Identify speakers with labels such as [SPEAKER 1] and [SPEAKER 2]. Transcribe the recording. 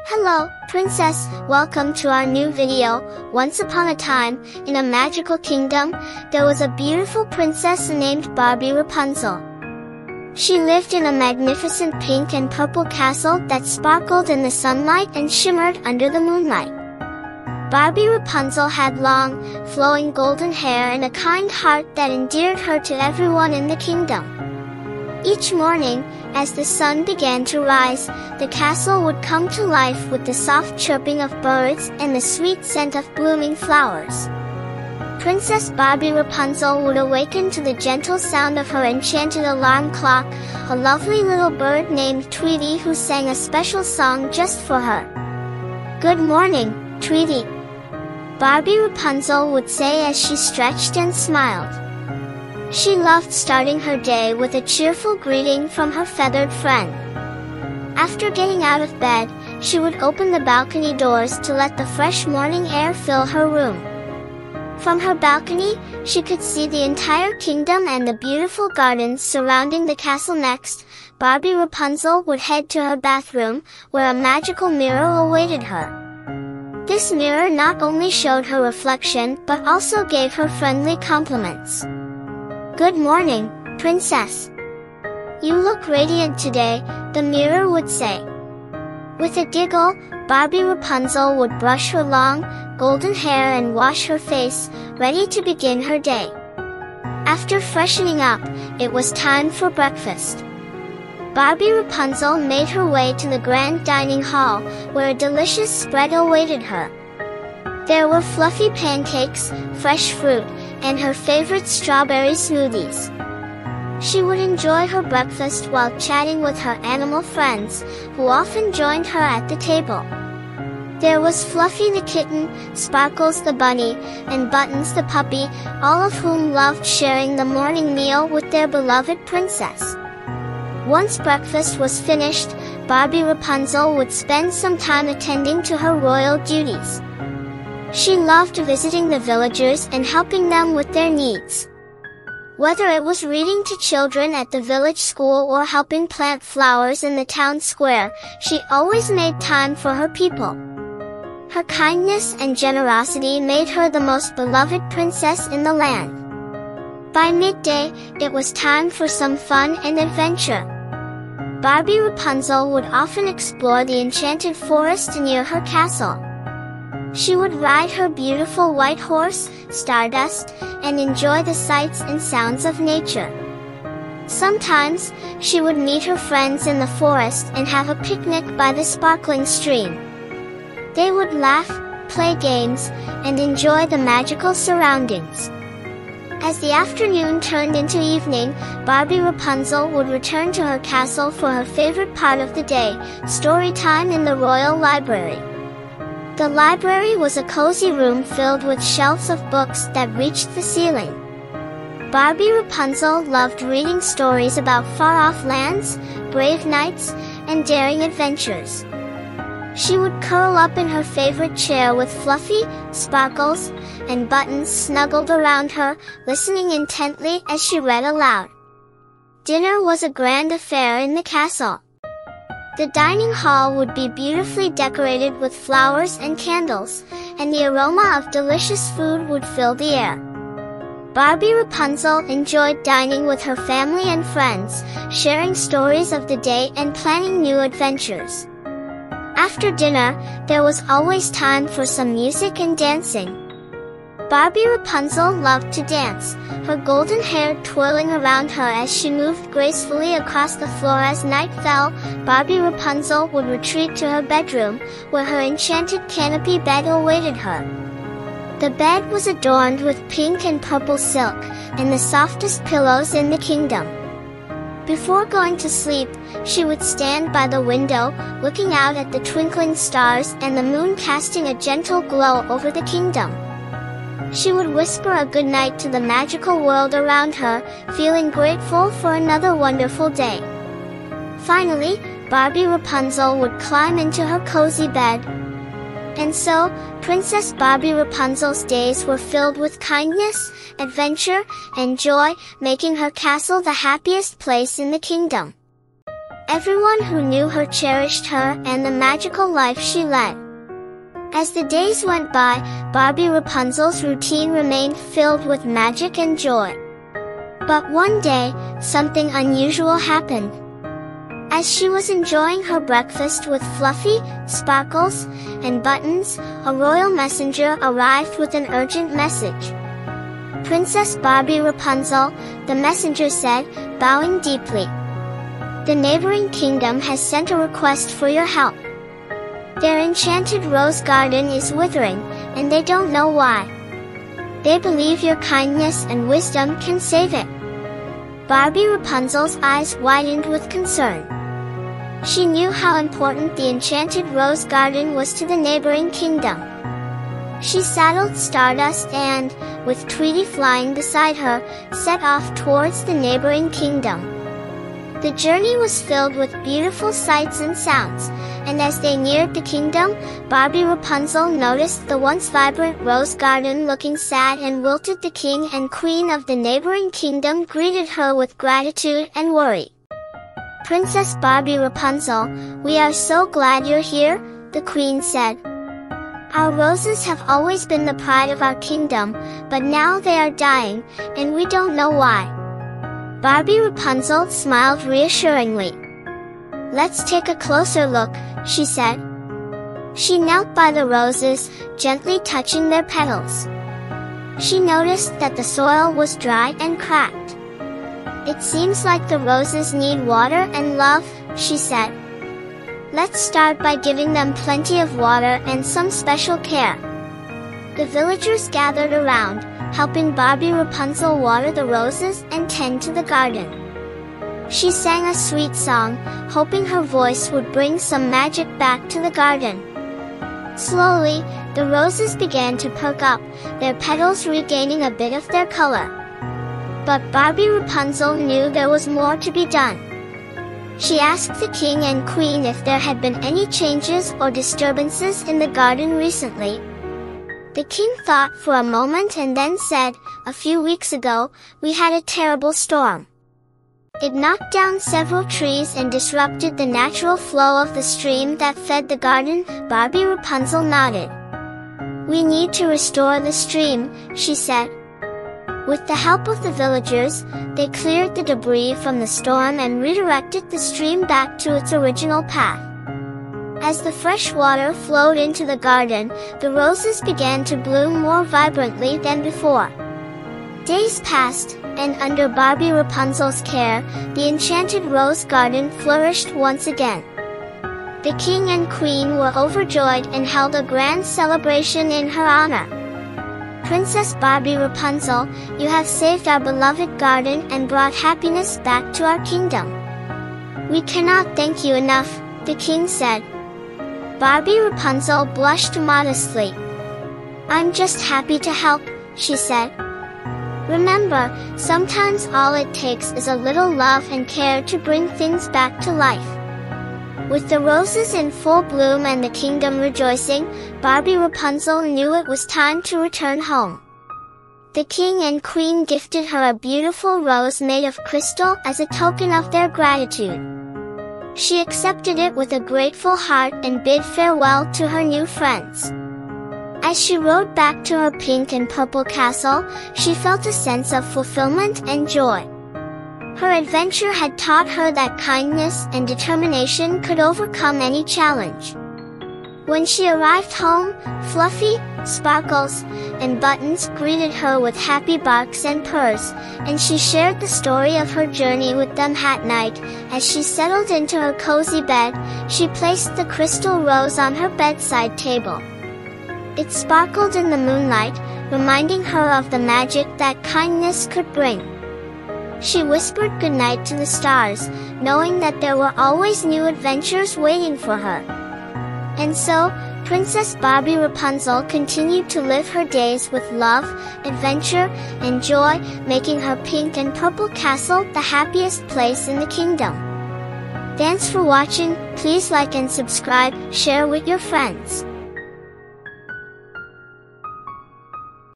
[SPEAKER 1] Hello, Princess, welcome to our new video. Once upon a time, in a magical kingdom, there was a beautiful princess named Barbie Rapunzel. She lived in a magnificent pink and purple castle that sparkled in the sunlight and shimmered under the moonlight. Barbie Rapunzel had long, flowing golden hair and a kind heart that endeared her to everyone in the kingdom. Each morning, as the sun began to rise, the castle would come to life with the soft chirping of birds and the sweet scent of blooming flowers. Princess Barbie Rapunzel would awaken to the gentle sound of her enchanted alarm clock, a lovely little bird named Tweety who sang a special song just for her. "Good morning, Tweety," Barbie Rapunzel would say as she stretched and smiled. She loved starting her day with a cheerful greeting from her feathered friend. After getting out of bed, she would open the balcony doors to let the fresh morning air fill her room. From her balcony, she could see the entire kingdom and the beautiful gardens surrounding the castle. Next, Barbie Rapunzel would head to her bathroom, where a magical mirror awaited her. This mirror not only showed her reflection but also gave her friendly compliments. "Good morning, Princess. You look radiant today," the mirror would say. With a giggle, Barbie Rapunzel would brush her long, golden hair and wash her face, ready to begin her day. After freshening up, it was time for breakfast. Barbie Rapunzel made her way to the grand dining hall, where a delicious spread awaited her. There were fluffy pancakes, fresh fruit, and her favorite strawberry smoothies. She would enjoy her breakfast while chatting with her animal friends, who often joined her at the table. There was Fluffy the kitten, Sparkles the bunny, and Buttons the puppy, all of whom loved sharing the morning meal with their beloved princess. Once breakfast was finished, Barbie Rapunzel would spend some time attending to her royal duties. She loved visiting the villagers and helping them with their needs. Whether it was reading to children at the village school or helping plant flowers in the town square, she always made time for her people. Her kindness and generosity made her the most beloved princess in the land. By midday, it was time for some fun and adventure. Barbie Rapunzel would often explore the enchanted forest near her castle. She would ride her beautiful white horse, Stardust, and enjoy the sights and sounds of nature. Sometimes, she would meet her friends in the forest and have a picnic by the sparkling stream. They would laugh, play games, and enjoy the magical surroundings. As the afternoon turned into evening, Barbie Rapunzel would return to her castle for her favorite part of the day, story time in the royal library. The library was a cozy room filled with shelves of books that reached the ceiling. Barbie Rapunzel loved reading stories about far-off lands, brave knights, and daring adventures. She would curl up in her favorite chair with Fluffy, Sparkles, and Buttons snuggled around her, listening intently as she read aloud. Dinner was a grand affair in the castle. The dining hall would be beautifully decorated with flowers and candles, and the aroma of delicious food would fill the air. Barbie Rapunzel enjoyed dining with her family and friends, sharing stories of the day and planning new adventures. After dinner, there was always time for some music and dancing. Barbie Rapunzel loved to dance, her golden hair twirling around her as she moved gracefully across the floor. As night fell, Barbie Rapunzel would retreat to her bedroom, where her enchanted canopy bed awaited her. The bed was adorned with pink and purple silk, and the softest pillows in the kingdom. Before going to sleep, she would stand by the window, looking out at the twinkling stars and the moon casting a gentle glow over the kingdom. She would whisper a good night to the magical world around her, feeling grateful for another wonderful day. Finally, Barbie Rapunzel would climb into her cozy bed. And so, Princess Barbie Rapunzel's days were filled with kindness, adventure, and joy, making her castle the happiest place in the kingdom. Everyone who knew her cherished her and the magical life she led. As the days went by, Barbie Rapunzel's routine remained filled with magic and joy. But one day, something unusual happened. As she was enjoying her breakfast with Fluffy, Sparkles, and Buttons, a royal messenger arrived with an urgent message. "Princess Barbie Rapunzel," the messenger said, bowing deeply. "The neighboring kingdom has sent a request for your help. Their enchanted rose garden is withering, and they don't know why. They believe your kindness and wisdom can save it." Barbie Rapunzel's eyes widened with concern. She knew how important the enchanted rose garden was to the neighboring kingdom. She saddled Stardust and, with Tweety flying beside her, set off towards the neighboring kingdom. The journey was filled with beautiful sights and sounds, and as they neared the kingdom, Barbie Rapunzel noticed the once vibrant rose garden looking sad and wilted. The king and queen of the neighboring kingdom greeted her with gratitude and worry. "Princess Barbie Rapunzel, we are so glad you're here," the queen said. "Our roses have always been the pride of our kingdom, but now they are dying, and we don't know why." Barbie Rapunzel smiled reassuringly. "Let's take a closer look," she said. She knelt by the roses, gently touching their petals. She noticed that the soil was dry and cracked. "It seems like the roses need water and love," she said. "Let's start by giving them plenty of water and some special care." The villagers gathered around, helping Barbie Rapunzel water the roses and tend to the garden. She sang a sweet song, hoping her voice would bring some magic back to the garden. Slowly, the roses began to perk up, their petals regaining a bit of their color. But Barbie Rapunzel knew there was more to be done. She asked the king and queen if there had been any changes or disturbances in the garden recently. The king thought for a moment and then said, "A few weeks ago, we had a terrible storm. It knocked down several trees and disrupted the natural flow of the stream that fed the garden." Barbie Rapunzel nodded. "We need to restore the stream," she said. With the help of the villagers, they cleared the debris from the storm and redirected the stream back to its original path. As the fresh water flowed into the garden, the roses began to bloom more vibrantly than before. Days passed, and under Barbie Rapunzel's care, the enchanted rose garden flourished once again. The king and queen were overjoyed and held a grand celebration in her honor. "Princess Barbie Rapunzel, you have saved our beloved garden and brought happiness back to our kingdom. We cannot thank you enough," the king said. Barbie Rapunzel blushed modestly. "I'm just happy to help," she said. "Remember, sometimes all it takes is a little love and care to bring things back to life." With the roses in full bloom and the kingdom rejoicing, Barbie Rapunzel knew it was time to return home. The king and queen gifted her a beautiful rose made of crystal as a token of their gratitude. She accepted it with a grateful heart and bid farewell to her new friends. As she rode back to her pink and purple castle, she felt a sense of fulfillment and joy. Her adventure had taught her that kindness and determination could overcome any challenge. When she arrived home, Fluffy, Sparkles, and Buttons greeted her with happy barks and purrs, and she shared the story of her journey with them at night. As she settled into her cozy bed, she placed the crystal rose on her bedside table. It sparkled in the moonlight, reminding her of the magic that kindness could bring. She whispered goodnight to the stars, knowing that there were always new adventures waiting for her. And so, Princess Barbie Rapunzel continued to live her days with love, adventure, and joy, making her pink and purple castle the happiest place in the kingdom. Thanks for watching. Please like and subscribe, share with your friends.